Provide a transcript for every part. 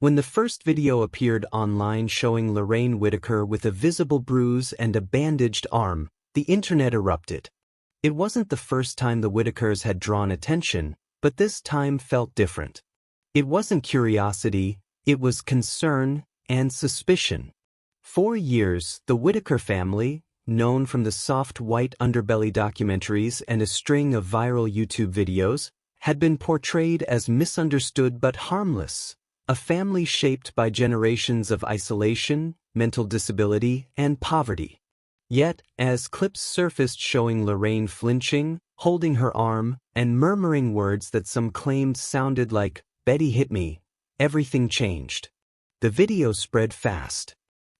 When the first video appeared online showing Lorraine Whitaker with a visible bruise and a bandaged arm, the internet erupted. It wasn't the first time the Whitakers had drawn attention, but this time felt different. It wasn't curiosity, it was concern and suspicion. For years, the Whitaker family, known from the soft white underbelly documentaries and a string of viral YouTube videos, had been portrayed as misunderstood but harmless. A family shaped by generations of isolation, mental disability, and poverty. Yet, as clips surfaced showing Lorraine flinching, holding her arm, and murmuring words that some claimed sounded like, "Betty hit me," everything changed. The video spread fast.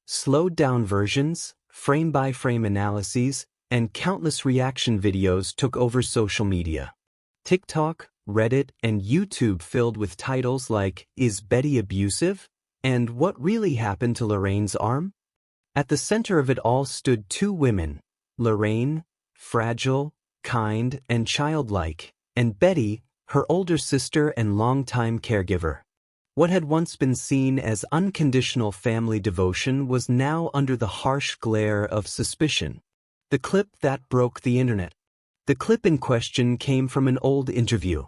Slowed-down versions, frame-by-frame analyses, and countless reaction videos took over social media. TikTok, Reddit, and YouTube filled with titles like, "Is Betty abusive?" and "What really happened to Lorraine's arm?" At the center of it all stood two women, Lorraine, fragile, kind, and childlike, and Betty, her older sister and longtime caregiver. What had once been seen as unconditional family devotion was now under the harsh glare of suspicion. The clip that broke the internet. The clip in question came from an old interview.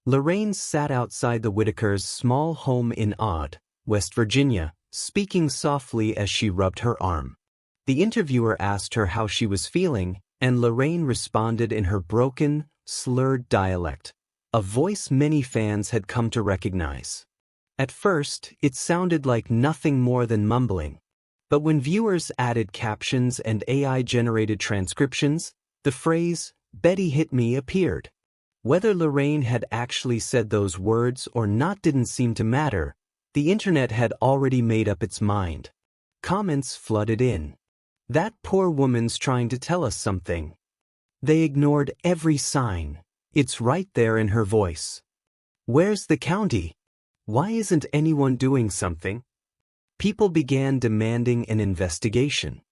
Lorraine sat outside the Whitakers' small home in Odd, West Virginia, speaking softly as she rubbed her arm. The interviewer asked her how she was feeling, and Lorraine responded in her broken, slurred dialect, a voice many fans had come to recognize. At first, it sounded like nothing more than mumbling. But when viewers added captions and AI-generated transcriptions, the phrase, "Betty hit me," appeared. Whether Lorraine had actually said those words or not didn't seem to matter. The internet had already made up its mind. Comments flooded in. "That poor woman's trying to tell us something." They ignored every sign. "It's right there in her voice." "Where's the county? Why isn't anyone doing something?" People began demanding an investigation.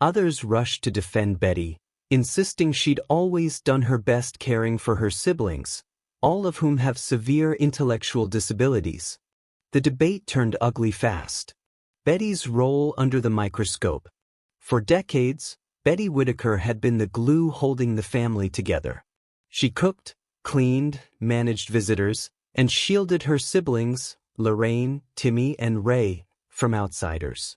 Others rushed to defend Betty, insisting she'd always done her best caring for her siblings, all of whom have severe intellectual disabilities. The debate turned ugly fast. Betty's role under the microscope. For decades, Betty Whitaker had been the glue holding the family together. She cooked, cleaned, managed visitors, and shielded her siblings, Lorraine, Timmy, and Ray, from outsiders.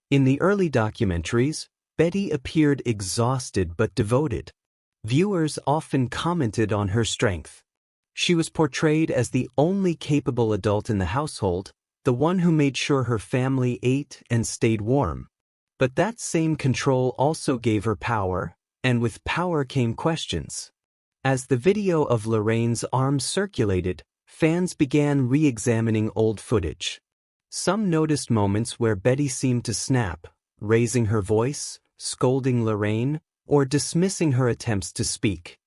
In the early documentaries, Betty appeared exhausted but devoted. Viewers often commented on her strength. She was portrayed as the only capable adult in the household, the one who made sure her family ate and stayed warm. But that same control also gave her power, and with power came questions. As the video of Lorraine's arm circulated, fans began re-examining old footage. Some noticed moments where Betty seemed to snap, raising her voice, scolding Lorraine, or dismissing her attempts to speak.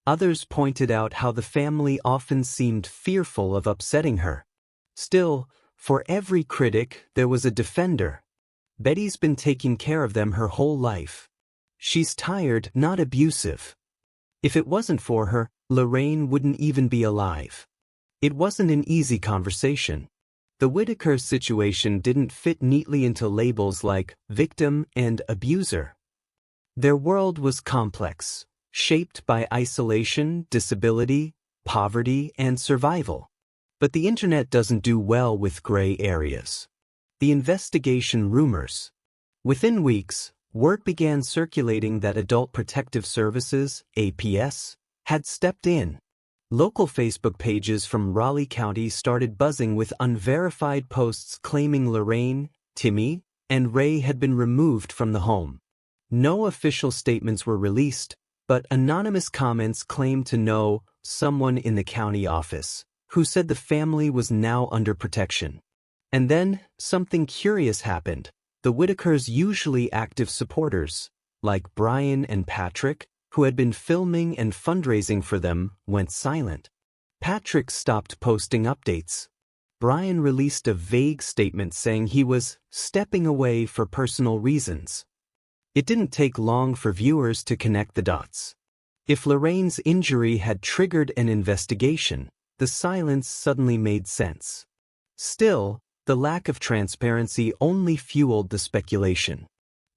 Others pointed out how the family often seemed fearful of upsetting her. Still, for every critic, there was a defender. Betty's been taking care of them her whole life. She's tired, not abusive. If it wasn't for her, Lorraine wouldn't even be alive. It wasn't an easy conversation. The Whitaker situation didn't fit neatly into labels like victim and abuser. Their world was complex, shaped by isolation, disability, poverty, and survival. But the internet doesn't do well with gray areas. The investigation rumors. Within weeks, word began circulating that Adult Protective Services, APS, had stepped in. Local Facebook pages from Raleigh County started buzzing with unverified posts claiming Lorraine, Timmy, and Ray had been removed from the home. No official statements were released, but anonymous comments claimed to know someone in the county office, who said the family was now under protection. And then, something curious happened. The Whitakers' usually active supporters, like Brian and Patrick, who had been filming and fundraising for them, went silent. Patrick stopped posting updates. Brian released a vague statement saying he was stepping away for personal reasons. It didn't take long for viewers to connect the dots. If Lorraine's injury had triggered an investigation, the silence suddenly made sense. Still, The lack of transparency only fueled the speculation.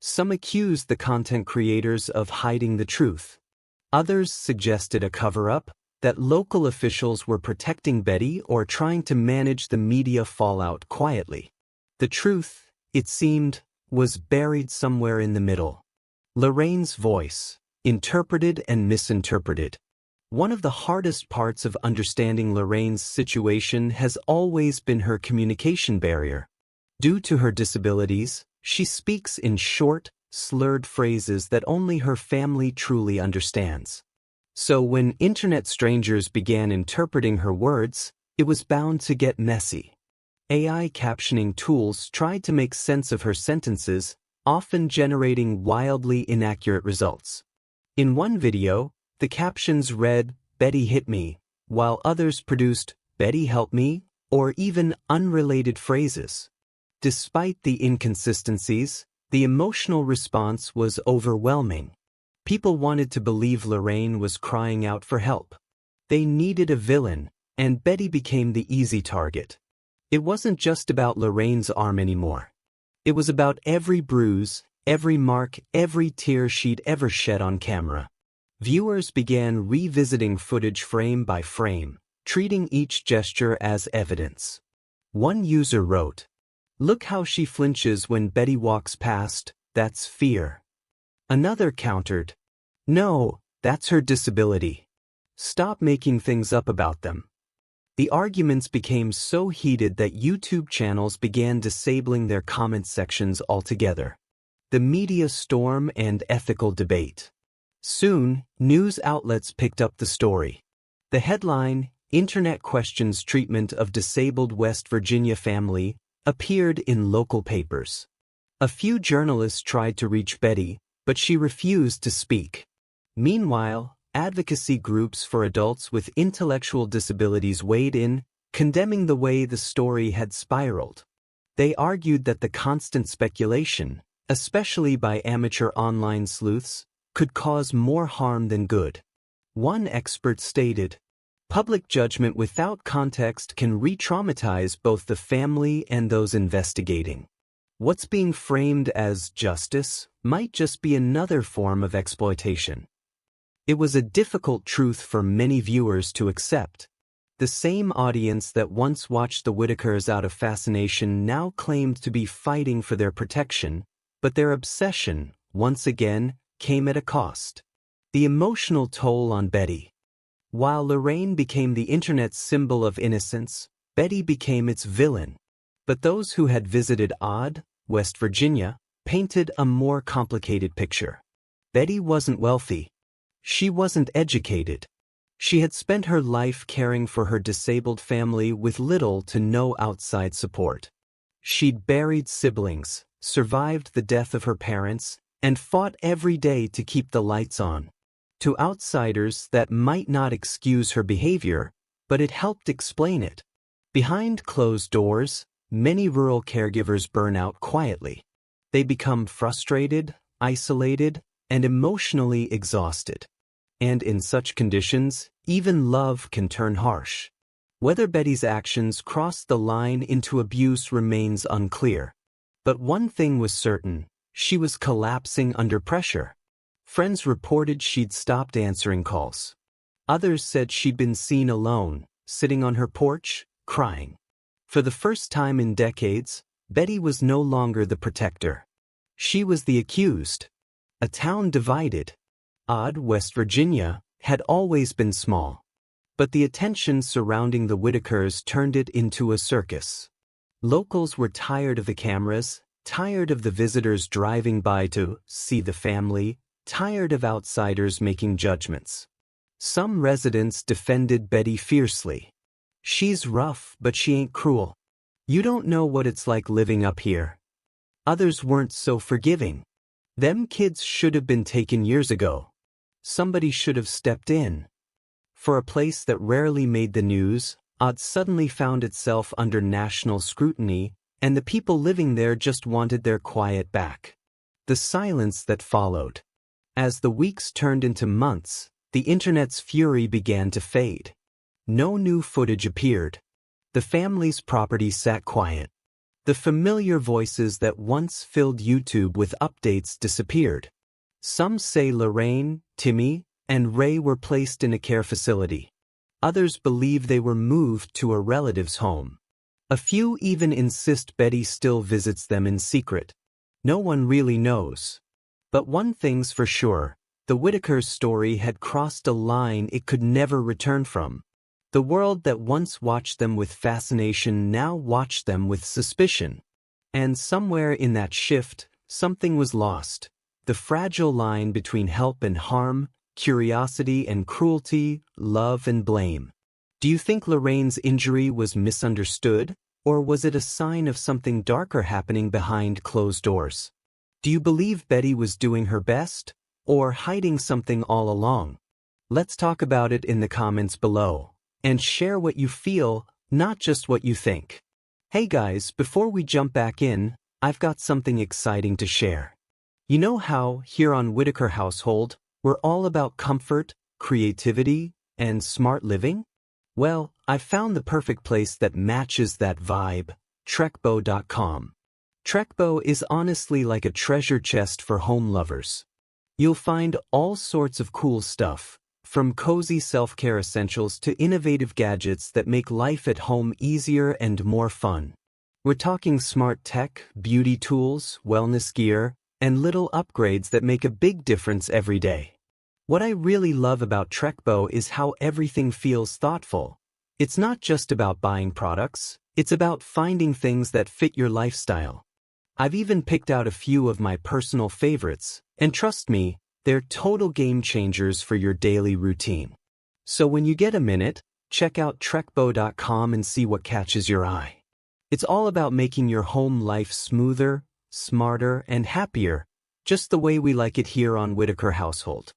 Some accused the content creators of hiding the truth. Others suggested a cover-up, that local officials were protecting Betty or trying to manage the media fallout quietly. The truth, it seemed, was buried somewhere in the middle. Lorraine's voice, interpreted and misinterpreted. One of the hardest parts of understanding Lorraine's situation has always been her communication barrier. Due to her disabilities, she speaks in short, slurred phrases that only her family truly understands. So when internet strangers began interpreting her words, it was bound to get messy. AI captioning tools tried to make sense of her sentences, often generating wildly inaccurate results. In one video, the captions read, "Betty hit me," while others produced, "Betty help me," or even unrelated phrases. Despite the inconsistencies, the emotional response was overwhelming. People wanted to believe Lorraine was crying out for help. They needed a villain, and Betty became the easy target. It wasn't just about Lorraine's arm anymore. It was about every bruise, every mark, every tear she'd ever shed on camera. Viewers began revisiting footage frame by frame, treating each gesture as evidence. One user wrote, "Look how she flinches when Betty walks past, that's fear." Another countered, "No, that's her disability. Stop making things up about them." The arguments became so heated that YouTube channels began disabling their comment sections altogether. The media storm and ethical debate. Soon, news outlets picked up the story. The headline, "Internet Questions Treatment of Disabled West Virginia Family," appeared in local papers. A few journalists tried to reach Betty, but she refused to speak. Meanwhile, advocacy groups for adults with intellectual disabilities weighed in, condemning the way the story had spiraled. They argued that the constant speculation, especially by amateur online sleuths, could cause more harm than good. One expert stated, "Public judgment without context can re-traumatize both the family and those investigating. What's being framed as justice might just be another form of exploitation." It was a difficult truth for many viewers to accept. The same audience that once watched the Whitakers out of fascination now claimed to be fighting for their protection, but their obsession, once again, came at a cost. The emotional toll on Betty. While Lorraine became the internet's symbol of innocence, Betty became its villain. But those who had visited Odd, West Virginia, painted a more complicated picture. Betty wasn't wealthy. She wasn't educated. She had spent her life caring for her disabled family with little to no outside support. She'd buried siblings, survived the death of her parents, and fought every day to keep the lights on. To outsiders, that might not excuse her behavior, but it helped explain it. Behind closed doors, many rural caregivers burn out quietly. They become frustrated, isolated, and emotionally exhausted. And in such conditions, even love can turn harsh. Whether Betty's actions crossed the line into abuse remains unclear. But one thing was certain, she was collapsing under pressure. Friends reported she'd stopped answering calls. Others said she'd been seen alone, sitting on her porch, crying. For the first time in decades, Betty was no longer the protector. She was the accused. A town divided. Odd, West Virginia, had always been small. But the attention surrounding the Whitakers turned it into a circus. Locals were tired of the cameras, tired of the visitors driving by to see the family, tired of outsiders making judgments. Some residents defended Betty fiercely. "She's rough, but she ain't cruel. You don't know what it's like living up here." Others weren't so forgiving. "Them kids should have been taken years ago. Somebody should have stepped in." For a place that rarely made the news, Odd suddenly found itself under national scrutiny, and the people living there just wanted their quiet back. The silence that followed. As the weeks turned into months, the internet's fury began to fade. No new footage appeared. The family's property sat quiet. The familiar voices that once filled YouTube with updates disappeared. Some say Lorraine, Timmy, and Ray were placed in a care facility. Others believe they were moved to a relative's home. A few even insist Betty still visits them in secret. No one really knows. But one thing's for sure, the Whitakers' story had crossed a line it could never return from. The world that once watched them with fascination now watched them with suspicion. And somewhere in that shift, something was lost. The fragile line between help and harm, curiosity and cruelty, love and blame. Do you think Lorraine's injury was misunderstood, or was it a sign of something darker happening behind closed doors? Do you believe Betty was doing her best, or hiding something all along? Let's talk about it in the comments below. And share what you feel, not just what you think. Hey guys, before we jump back in, I've got something exciting to share. You know how, here on Whitaker Household, we're all about comfort, creativity, and smart living? Well, I've found the perfect place that matches that vibe, Trekbow.com. Trekbow is honestly like a treasure chest for home lovers. You'll find all sorts of cool stuff, from cozy self-care essentials to innovative gadgets that make life at home easier and more fun. We're talking smart tech, beauty tools, wellness gear, and little upgrades that make a big difference every day. What I really love about Trekbow is how everything feels thoughtful. It's not just about buying products, it's about finding things that fit your lifestyle. I've even picked out a few of my personal favorites, and trust me, they're total game changers for your daily routine. So when you get a minute, check out Trekbow.com and see what catches your eye. It's all about making your home life smoother, smarter, and happier, just the way we like it here on Whitaker Household.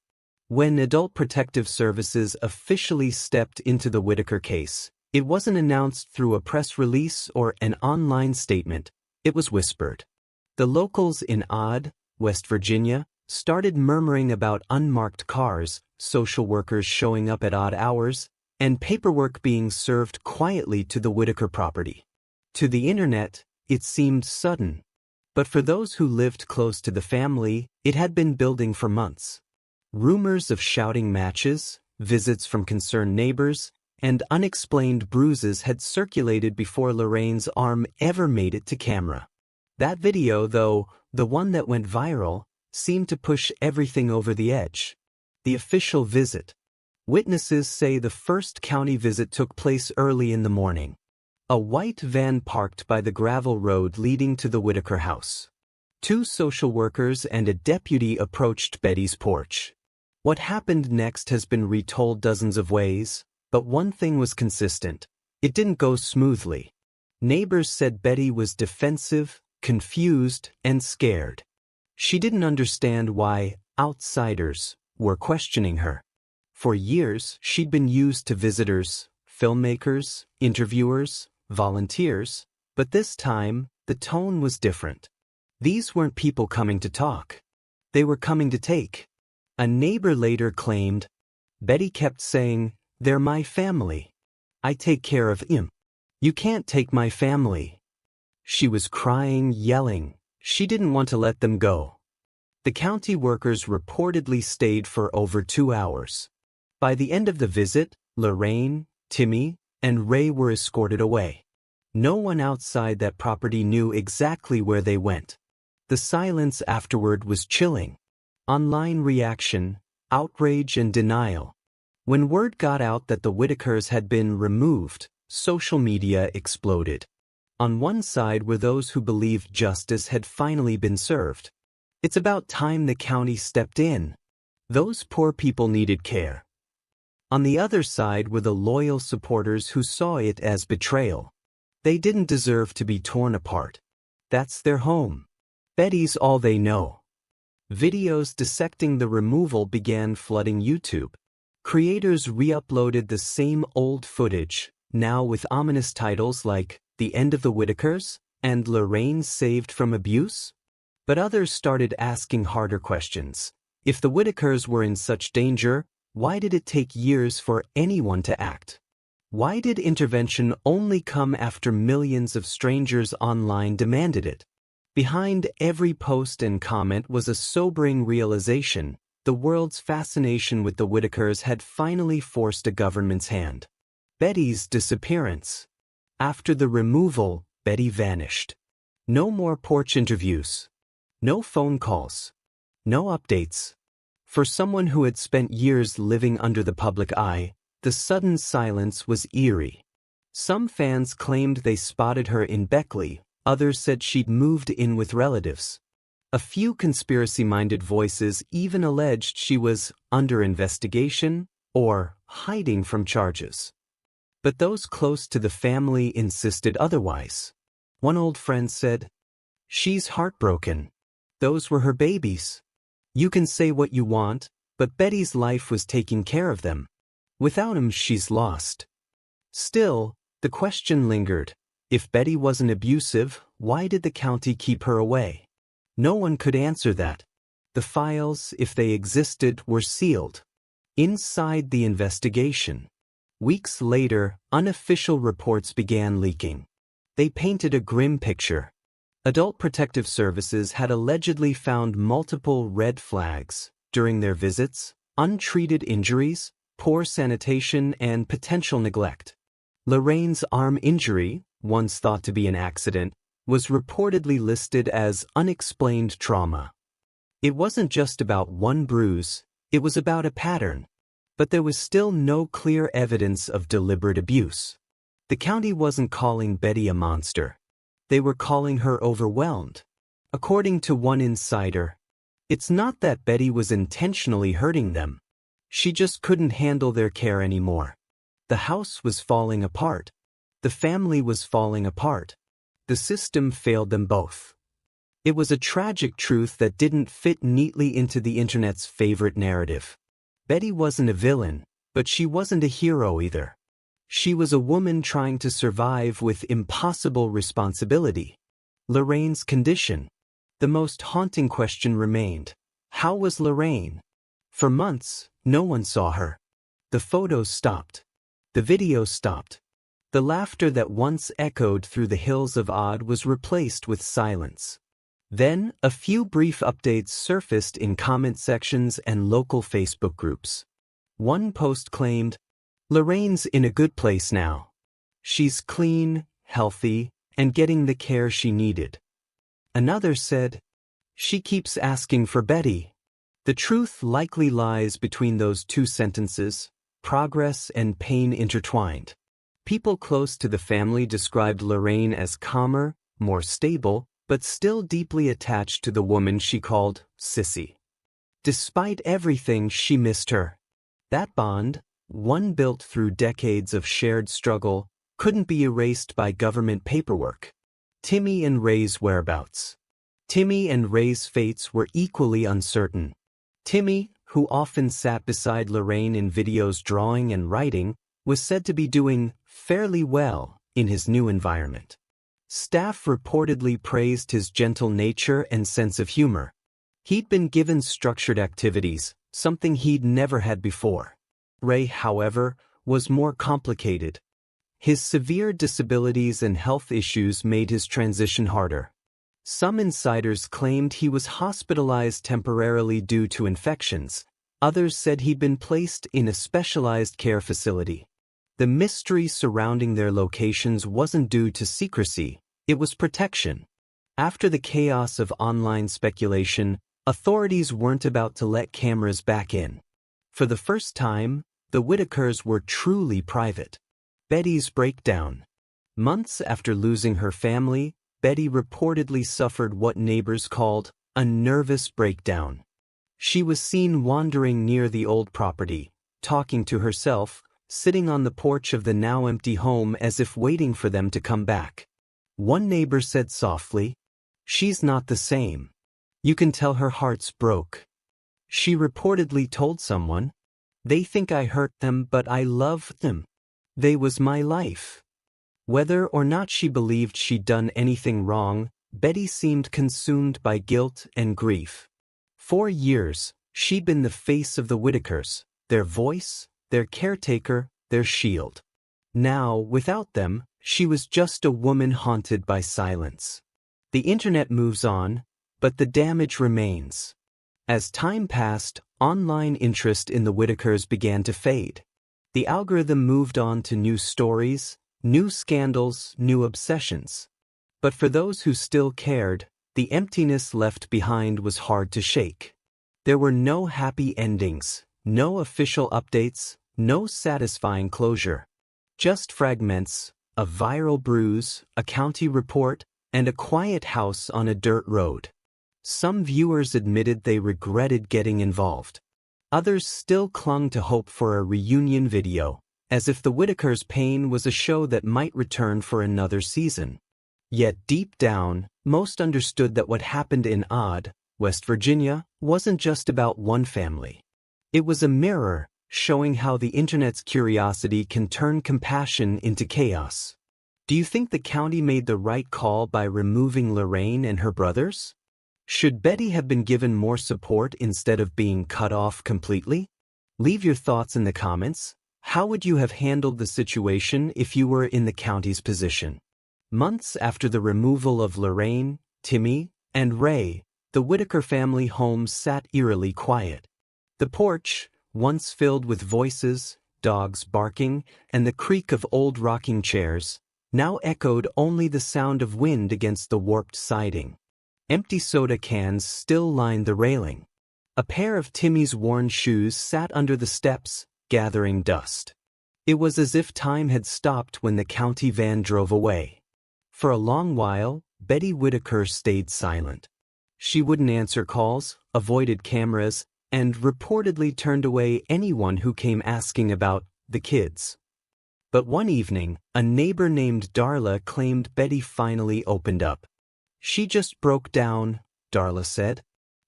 When Adult Protective Services officially stepped into the Whitaker case, it wasn't announced through a press release or an online statement, it was whispered. The locals in Odd, West Virginia, started murmuring about unmarked cars, social workers showing up at odd hours, and paperwork being served quietly to the Whitaker property. To the internet, it seemed sudden. But for those who lived close to the family, it had been building for months. Rumors of shouting matches, visits from concerned neighbors, and unexplained bruises had circulated before Lorraine's arm ever made it to camera. That video, though, the one that went viral, seemed to push everything over the edge. The official visit. Witnesses say the first county visit took place early in the morning. A white van parked by the gravel road leading to the Whitaker house. 2 social workers and a deputy approached Betty's porch. What happened next has been retold dozens of ways, but one thing was consistent. It didn't go smoothly. Neighbors said Betty was defensive, confused, and scared. She didn't understand why outsiders were questioning her. For years, she'd been used to visitors, filmmakers, interviewers, volunteers, but this time, the tone was different. These weren't people coming to talk. They were coming to take. A neighbor later claimed, Betty kept saying, "They're my family. I take care of them. You can't take my family." She was crying, yelling. She didn't want to let them go. The county workers reportedly stayed for over 2 hours. By the end of the visit, Lorraine, Timmy, and Ray were escorted away. No one outside that property knew exactly where they went. The silence afterward was chilling. Online reaction, outrage, and denial. When word got out that the Whitakers had been removed, social media exploded. On one side were those who believed justice had finally been served. It's about time the county stepped in. Those poor people needed care. On the other side were the loyal supporters who saw it as betrayal. They didn't deserve to be torn apart. That's their home. Betty's all they know. Videos dissecting the removal began flooding YouTube. Creators re-uploaded the same old footage, now with ominous titles like "The End of the Whitakers" and "Lorraine Saved from Abuse." But others started asking harder questions. If the Whitakers were in such danger, why did it take years for anyone to act? Why did intervention only come after millions of strangers online demanded it? Behind every post and comment was a sobering realization: the world's fascination with the Whitakers had finally forced a government's hand. Betty's disappearance. After the removal, Betty vanished. No more porch interviews. No phone calls. No updates. For someone who had spent years living under the public eye, the sudden silence was eerie. Some fans claimed they spotted her in Beckley, others said she'd moved in with relatives. A few conspiracy-minded voices even alleged she was under investigation or hiding from charges. But those close to the family insisted otherwise. One old friend said, "She's heartbroken. Those were her babies. You can say what you want, but Betty's life was taking care of them. Without him, she's lost." Still, the question lingered: if Betty wasn't abusive, why did the county keep her away? No one could answer that. The files, if they existed, were sealed. Inside the investigation. Weeks later, unofficial reports began leaking. They painted a grim picture. Adult Protective Services had allegedly found multiple red flags during their visits: untreated injuries, poor sanitation, and potential neglect. Lorraine's arm injury, once thought to be an accident, was reportedly listed as unexplained trauma. It wasn't just about one bruise, it was about a pattern. But there was still no clear evidence of deliberate abuse. The county wasn't calling Betty a monster. They were calling her overwhelmed. According to one insider, it's not that Betty was intentionally hurting them. She just couldn't handle their care anymore. The house was falling apart. The family was falling apart. The system failed them both. It was a tragic truth that didn't fit neatly into the internet's favorite narrative. Betty wasn't a villain, but she wasn't a hero either. She was a woman trying to survive with impossible responsibility. Lorraine's condition. The most haunting question remained: how was Lorraine? For months, no one saw her. The photos stopped. The videos stopped. The laughter that once echoed through the hills of Odd was replaced with silence. Then, a few brief updates surfaced in comment sections and local Facebook groups. One post claimed, "Lorraine's in a good place now. She's clean, healthy, and getting the care she needed." Another said, "She keeps asking for Betty." The truth likely lies between those two sentences: progress and pain intertwined. People close to the family described Lorraine as calmer, more stable, but still deeply attached to the woman she called Sissy. Despite everything, she missed her. That bond, one built through decades of shared struggle, couldn't be erased by government paperwork. Timmy and Ray's whereabouts. Timmy and Ray's fates were equally uncertain. Timmy, who often sat beside Lorraine in videos drawing and writing, was said to be doing fairly well in his new environment. Staff reportedly praised his gentle nature and sense of humor. He'd been given structured activities, something he'd never had before. Ray, however, was more complicated. His severe disabilities and health issues made his transition harder. Some insiders claimed he was hospitalized temporarily due to infections. Others said he'd been placed in a specialized care facility. The mystery surrounding their locations wasn't due to secrecy, it was protection. After the chaos of online speculation, authorities weren't about to let cameras back in. For the first time, the Whitakers were truly private. Betty's breakdown. Months after losing her family, Betty reportedly suffered what neighbors called a nervous breakdown. She was seen wandering near the old property, talking to herself, sitting on the porch of the now empty home as if waiting for them to come back. One neighbor said softly, "She's not the same. You can tell her heart's broke." She reportedly told someone, "They think I hurt them, but I love them. They was my life." Whether or not she believed she'd done anything wrong, Betty seemed consumed by guilt and grief. For years, she'd been the face of the Whitakers, their voice, their caretaker, their shield. Now, without them, she was just a woman haunted by silence. The internet moves on, but the damage remains. As time passed, online interest in the Whitakers began to fade. The algorithm moved on to new stories, new scandals, new obsessions. But for those who still cared, the emptiness left behind was hard to shake. There were no happy endings, no official updates, no satisfying closure. Just fragments, a viral bruise, a county report, and a quiet house on a dirt road. Some viewers admitted they regretted getting involved. Others still clung to hope for a reunion video, as if the Whitakers' pain was a show that might return for another season. Yet deep down, most understood that what happened in Odd, West Virginia, wasn't just about one family. It was a mirror, showing how the internet's curiosity can turn compassion into chaos. Do you think the county made the right call by removing Lorraine and her brothers? Should Betty have been given more support instead of being cut off completely? Leave your thoughts in the comments. How would you have handled the situation if you were in the county's position? Months after the removal of Lorraine, Timmy, and Ray, the Whitaker family home sat eerily quiet. The porch, once filled with voices, dogs barking, and the creak of old rocking chairs, now echoed only the sound of wind against the warped siding. Empty soda cans still lined the railing. A pair of Timmy's worn shoes sat under the steps, gathering dust. It was as if time had stopped when the county van drove away. For a long while, Betty Whitaker stayed silent. She wouldn't answer calls, avoided cameras, and reportedly turned away anyone who came asking about the kids. But one evening, a neighbor named Darla claimed Betty finally opened up. "She just broke down," Darla said.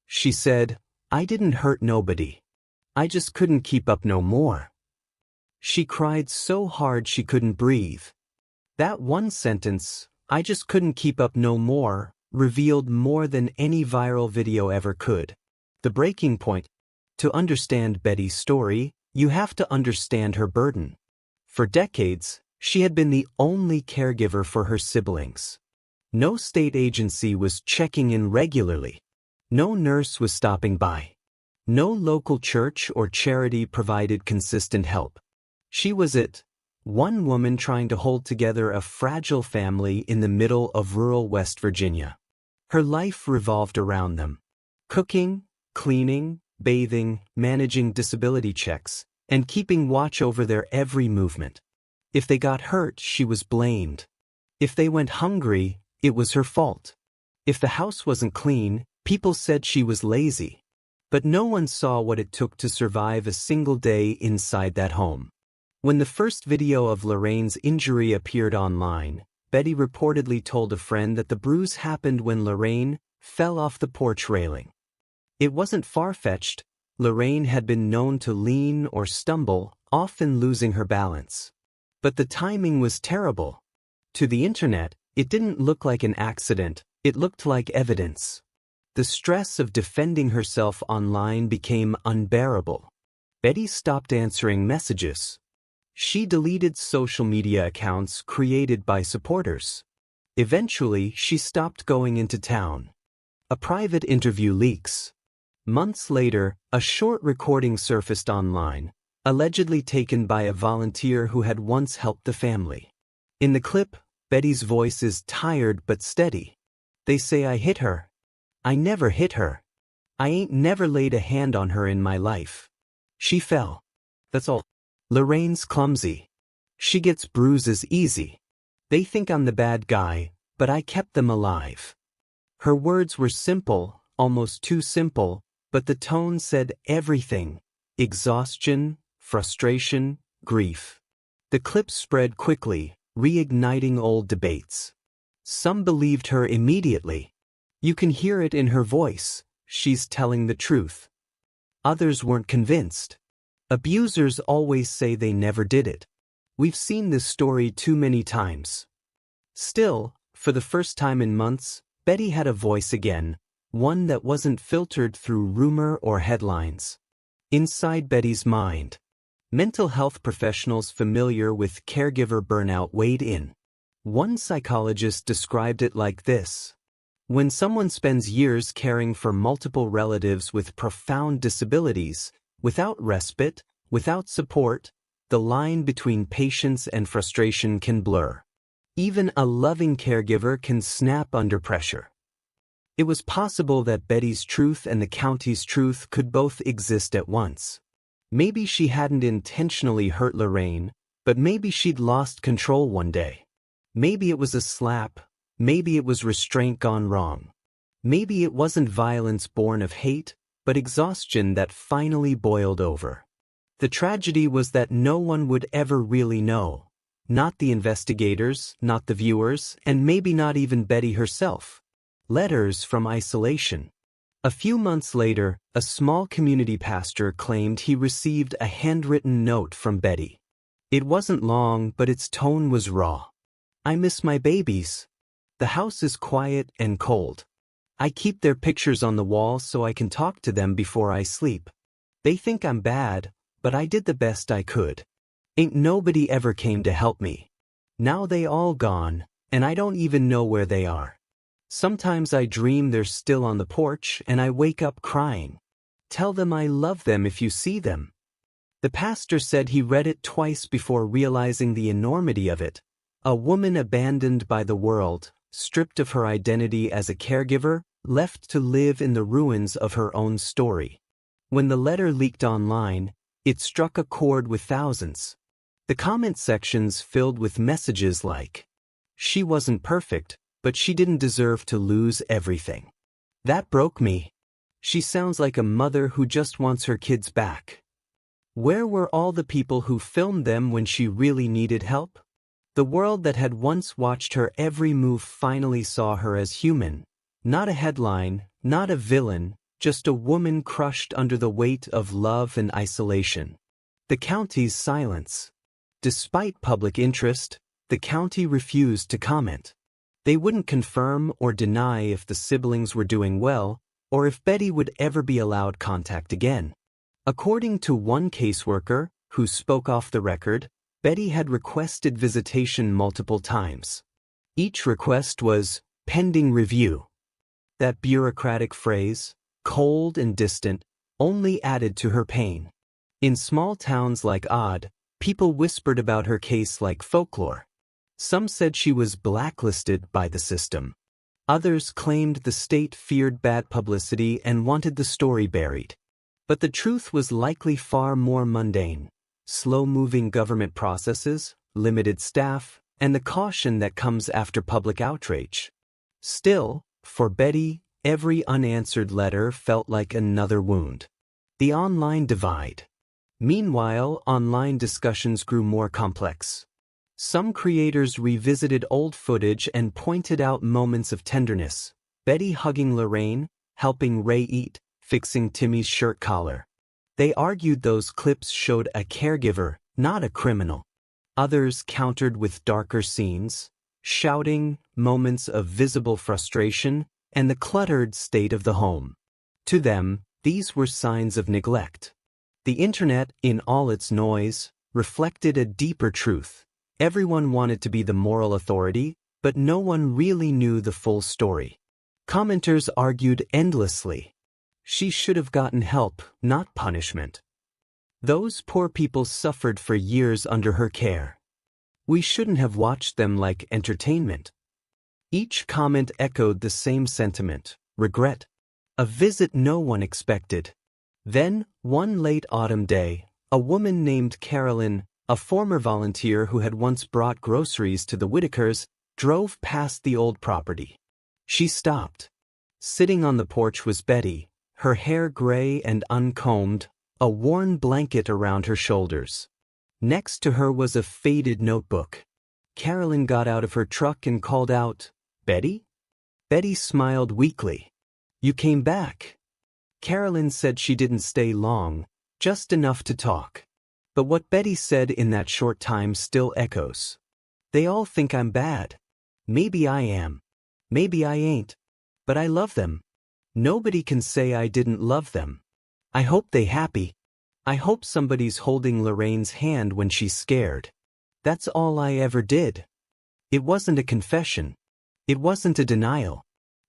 She said, "I didn't hurt nobody. I just couldn't keep up no more." She cried so hard she couldn't breathe. That one sentence, "I just couldn't keep up no more," revealed more than any viral video ever could. The breaking point. To understand Betty's story, you have to understand her burden. For decades, she had been the only caregiver for her siblings. No state agency was checking in regularly. No nurse was stopping by. No local church or charity provided consistent help. She was it, one woman trying to hold together a fragile family in the middle of rural West Virginia. Her life revolved around them. Cooking, cleaning, bathing, managing disability checks, and keeping watch over their every movement. If they got hurt, she was blamed. If they went hungry, it was her fault. If the house wasn't clean, people said she was lazy. But no one saw what it took to survive a single day inside that home. When the first video of Lorraine's injury appeared online, Betty reportedly told a friend that the bruise happened when Lorraine fell off the porch railing. It wasn't far-fetched. Lorraine had been known to lean or stumble, often losing her balance. But the timing was terrible. To the internet, it didn't look like an accident, it looked like evidence. The stress of defending herself online became unbearable. Betty stopped answering messages. She deleted social media accounts created by supporters. Eventually, she stopped going into town. A private interview leaks. Months later, a short recording surfaced online, allegedly taken by a volunteer who had once helped the family. In the clip, Betty's voice is tired but steady. "They say I hit her. I never hit her. I ain't never laid a hand on her in my life. She fell. That's all. Lorraine's clumsy. She gets bruises easy. They think I'm the bad guy, but I kept them alive." Her words were simple, almost too simple, but the tone said everything. Exhaustion, frustration, grief. The clip spread quickly, reigniting old debates. Some believed her immediately. You can hear it in her voice. She's telling the truth. Others weren't convinced. Abusers always say they never did it. We've seen this story too many times. Still, for the first time in months, Betty had a voice again, one that wasn't filtered through rumor or headlines. Inside Betty's mind. Mental health professionals familiar with caregiver burnout weighed in. One psychologist described it like this: when someone spends years caring for multiple relatives with profound disabilities, without respite, without support, the line between patience and frustration can blur. Even a loving caregiver can snap under pressure. It was possible that Betty's truth and the county's truth could both exist at once. Maybe she hadn't intentionally hurt Lorraine, but maybe she'd lost control one day. Maybe it was a slap, maybe it was restraint gone wrong. Maybe it wasn't violence born of hate, but exhaustion that finally boiled over. The tragedy was that no one would ever really know. Not the investigators, not the viewers, and maybe not even Betty herself. Letters from isolation. A few months later, a small community pastor claimed he received a handwritten note from Betty. It wasn't long, but its tone was raw. "I miss my babies. The house is quiet and cold. I keep their pictures on the wall so I can talk to them before I sleep. They think I'm bad, but I did the best I could. Ain't nobody ever came to help me. Now they all gone, and I don't even know where they are. Sometimes I dream they're still on the porch and I wake up crying. Tell them I love them if you see them." The pastor said he read it twice before realizing the enormity of it. A woman abandoned by the world, stripped of her identity as a caregiver, left to live in the ruins of her own story. When the letter leaked online, it struck a chord with thousands. The comment sections filled with messages like, "She wasn't perfect, but she didn't deserve to lose everything. That broke me. She sounds like a mother who just wants her kids back. Where were all the people who filmed them when she really needed help?" The world that had once watched her every move finally saw her as human. Not a headline, not a villain, just a woman crushed under the weight of love and isolation. The county's silence. Despite public interest, the county refused to comment. They wouldn't confirm or deny if the siblings were doing well, or if Betty would ever be allowed contact again. According to one caseworker, who spoke off the record, Betty had requested visitation multiple times. Each request was pending review. That bureaucratic phrase, cold and distant, only added to her pain. In small towns like Odd, people whispered about her case like folklore. Some said she was blacklisted by the system. Others claimed the state feared bad publicity and wanted the story buried. But the truth was likely far more mundane. Slow-moving government processes, limited staff, and the caution that comes after public outrage. Still, for Betty, every unanswered letter felt like another wound. The online divide. Meanwhile, online discussions grew more complex. Some creators revisited old footage and pointed out moments of tenderness. Betty hugging Lorraine, helping Ray eat, fixing Timmy's shirt collar. They argued those clips showed a caregiver, not a criminal. Others countered with darker scenes, shouting, moments of visible frustration, and the cluttered state of the home. To them, these were signs of neglect. The internet, in all its noise, reflected a deeper truth. Everyone wanted to be the moral authority, but no one really knew the full story. Commenters argued endlessly. She should have gotten help, not punishment. Those poor people suffered for years under her care. We shouldn't have watched them like entertainment. Each comment echoed the same sentiment, regret. A visit no one expected. Then, one late autumn day, a woman named Carolyn, a former volunteer who had once brought groceries to the Whitakers, drove past the old property. She stopped. Sitting on the porch was Betty, her hair gray and uncombed, a worn blanket around her shoulders. Next to her was a faded notebook. Carolyn got out of her truck and called out, "Betty?" Betty smiled weakly. "You came back." Carolyn said she didn't stay long, just enough to talk. But what Betty said in that short time still echoes. They all think I'm bad. Maybe I am. Maybe I ain't. But I love them. Nobody can say I didn't love them. I hope they happy. I hope somebody's holding Lorraine's hand when she's scared. That's all I ever did. It wasn't a confession. It wasn't a denial.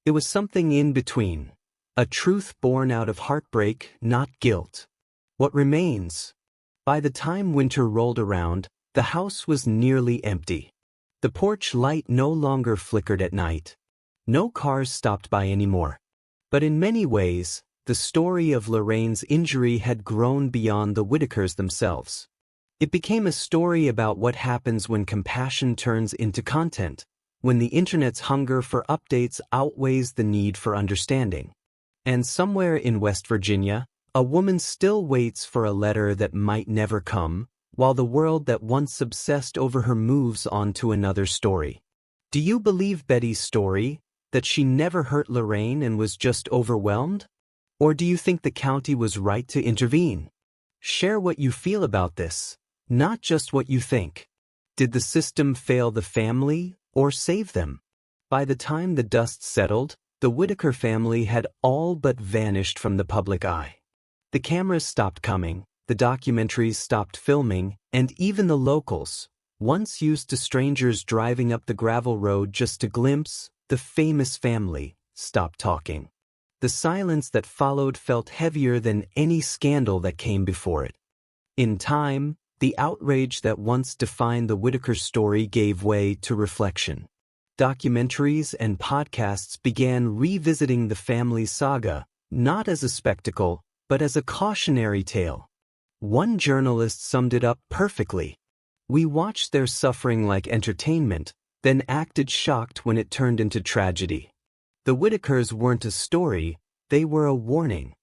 It was something in between. A truth born out of heartbreak, not guilt. What remains? By the time winter rolled around, the house was nearly empty. The porch light no longer flickered at night. No cars stopped by anymore. But in many ways, the story of Lorraine's injury had grown beyond the Whitakers themselves. It became a story about what happens when compassion turns into content, when the internet's hunger for updates outweighs the need for understanding. And somewhere in West Virginia, a woman still waits for a letter that might never come, while the world that once obsessed over her moves on to another story. Do you believe Betty's story, that she never hurt Lorraine and was just overwhelmed? Or do you think the county was right to intervene? Share what you feel about this, not just what you think. Did the system fail the family or save them? By the time the dust settled, the Whitaker family had all but vanished from the public eye. The cameras stopped coming, the documentaries stopped filming, and even the locals, once used to strangers driving up the gravel road just to glimpse the famous family, stopped talking. The silence that followed felt heavier than any scandal that came before it. In time, the outrage that once defined the Whitaker story gave way to reflection. Documentaries and podcasts began revisiting the family's saga, not as a spectacle, but as a cautionary tale. One journalist summed it up perfectly. We watched their suffering like entertainment, then acted shocked when it turned into tragedy. The Whitakers weren't a story, they were a warning.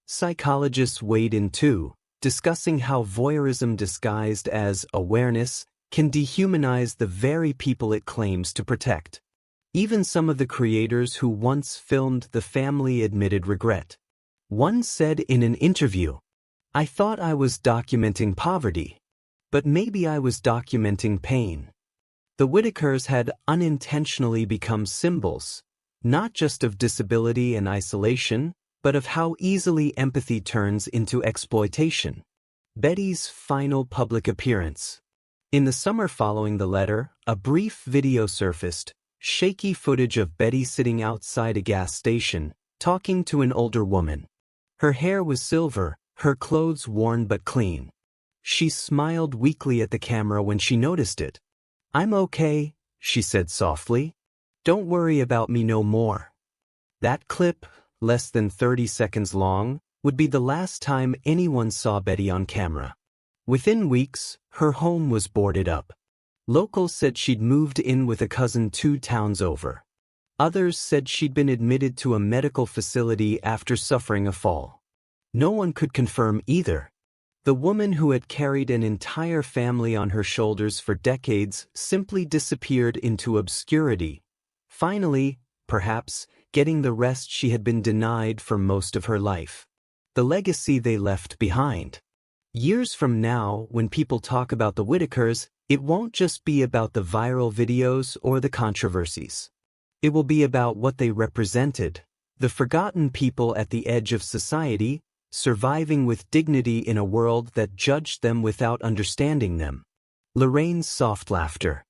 Psychologists weighed in too, discussing how voyeurism disguised as awareness can dehumanize the very people it claims to protect. Even some of the creators who once filmed the family admitted regret. One said in an interview, "I thought I was documenting poverty, but maybe I was documenting pain." The Whitakers had unintentionally become symbols, not just of disability and isolation, but of how easily empathy turns into exploitation. Betty's final public appearance. In the summer following the letter, a brief video surfaced, shaky footage of Betty sitting outside a gas station, talking to an older woman. Her hair was silver, her clothes worn but clean. She smiled weakly at the camera when she noticed it. "I'm okay," she said softly. "Don't worry about me no more." That clip, less than 30 seconds long, would be the last time anyone saw Betty on camera. Within weeks, her home was boarded up. Locals said she'd moved in with a cousin 2 towns over. Others said she'd been admitted to a medical facility after suffering a fall. No one could confirm either. The woman who had carried an entire family on her shoulders for decades simply disappeared into obscurity, finally, perhaps, getting the rest she had been denied for most of her life. The legacy they left behind. Years from now, when people talk about the Whitakers, it won't just be about the viral videos or the controversies. It will be about what they represented, the forgotten people at the edge of society, surviving with dignity in a world that judged them without understanding them. Lorraine's soft laughter.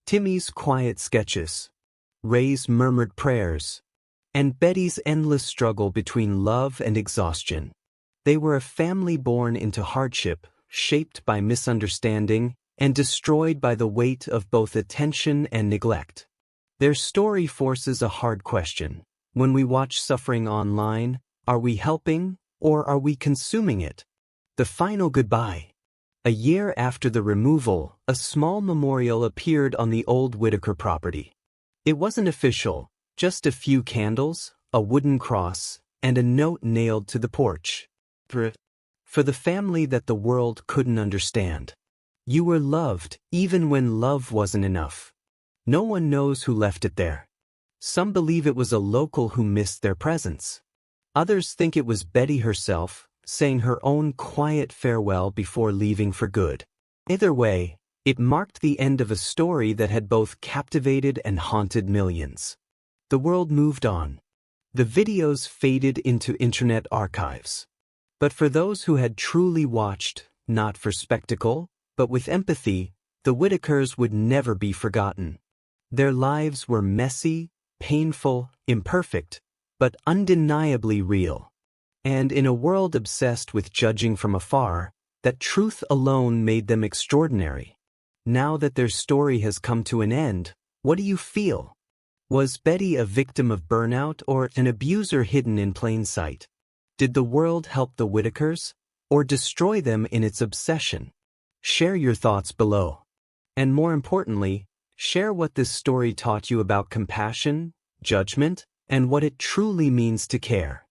Timmy's quiet sketches. Ray's murmured prayers. And Betty's endless struggle between love and exhaustion. They were a family born into hardship, shaped by misunderstanding, and destroyed by the weight of both attention and neglect. Their story forces a hard question. When we watch suffering online, are we helping, or are we consuming it? The final goodbye. A year after the removal, a small memorial appeared on the old Whitaker property. It wasn't official, just a few candles, a wooden cross, and a note nailed to the porch. For the family that the world couldn't understand. You were loved, even when love wasn't enough. No one knows who left it there. Some believe it was a local who missed their presence. Others think it was Betty herself, saying her own quiet farewell before leaving for good. Either way, it marked the end of a story that had both captivated and haunted millions. The world moved on. The videos faded into internet archives. But for those who had truly watched, not for spectacle, but with empathy, the Whitakers would never be forgotten. Their lives were messy, painful, imperfect, but undeniably real. And in a world obsessed with judging from afar, that truth alone made them extraordinary. Now that their story has come to an end, what do you feel? Was Betty a victim of burnout or an abuser hidden in plain sight? Did the world help the Whitakers, or destroy them in its obsession? Share your thoughts below. And more importantly, share what this story taught you about compassion, judgment, and what it truly means to care.